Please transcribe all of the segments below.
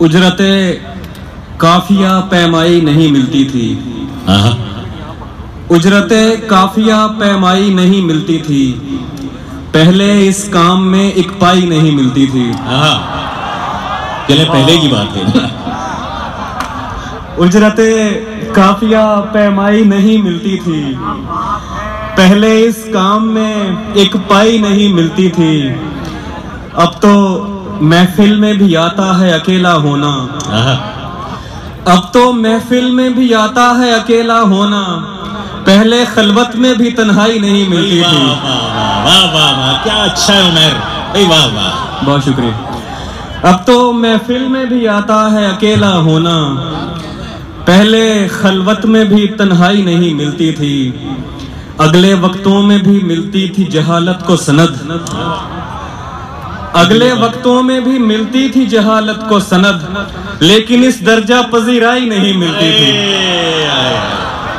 उजरते काफिया पैमाई नहीं मिलती थी। उजरते काफिया पैमाई नहीं मिलती थी, पहले इस काम में एक पाई नहीं मिलती थी। चले पहले की बात है। उजरते काफिया पैमाई नहीं मिलती थी, पहले इस काम में एक पाई नहीं मिलती थी। अब तो महफिल में भी आता है अकेला होना, अब तो महफिल में भी आता है अकेला होना, पहले खलवत में भी तन्हाई नहीं मिलती थी। वाह वाह वाह, क्या अच्छा है उमर, वाह वाह, बहुत शुक्रिया। अब तो महफिल में भी आता है अकेला होना, पहले खलवत में भी तन्हाई नहीं मिलती थी। अगले वक्तों में भी मिलती थी जहालत को सनद, अगले वक्तों में भी मिलती थी जहालत को सनद, लेकिन इस दर्जा पजीराई नहीं मिलती थी।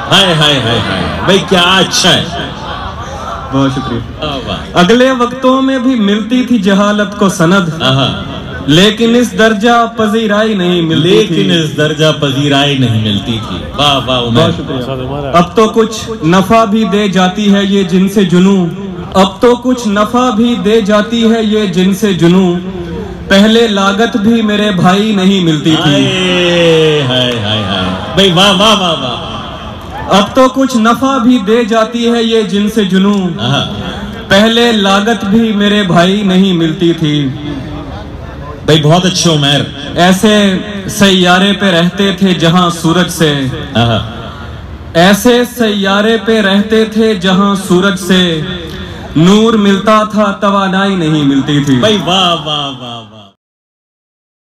हाय हाय हाय हाय, भाई क्या अच्छा है, बहुत शुक्रिया। अगले वक्तों में भी मिलती थी जहालत को सनद, लेकिन इस दर्जा पजीराई नहीं मिलती थी। लेकिन इस दर्जा पजीराई नहीं मिलती थी। वाह वाह उमर। अब तो कुछ नफा भी दे जाती है ये जिनसे जुनू, अब तो कुछ नफा भी दे जाती है ये जिनसे जुनू, पहले लागत भी मेरे भाई नहीं मिलती थी। हाय हाय हाय भाई, वाह वाह वाह वाह। अब तो कुछ नफा भी दे जाती है ये जिनसे जुनू, पहले लागत भी मेरे भाई नहीं मिलती थी। भाई बहुत अच्छे उमर। ऐसे सैयारे पे रहते थे जहां सूरज से, ऐसे सैयारे पे रहते थे जहां सूरज से नूर मिलता था तवानाई नहीं मिलती थी। भाई वाह वाह वाह।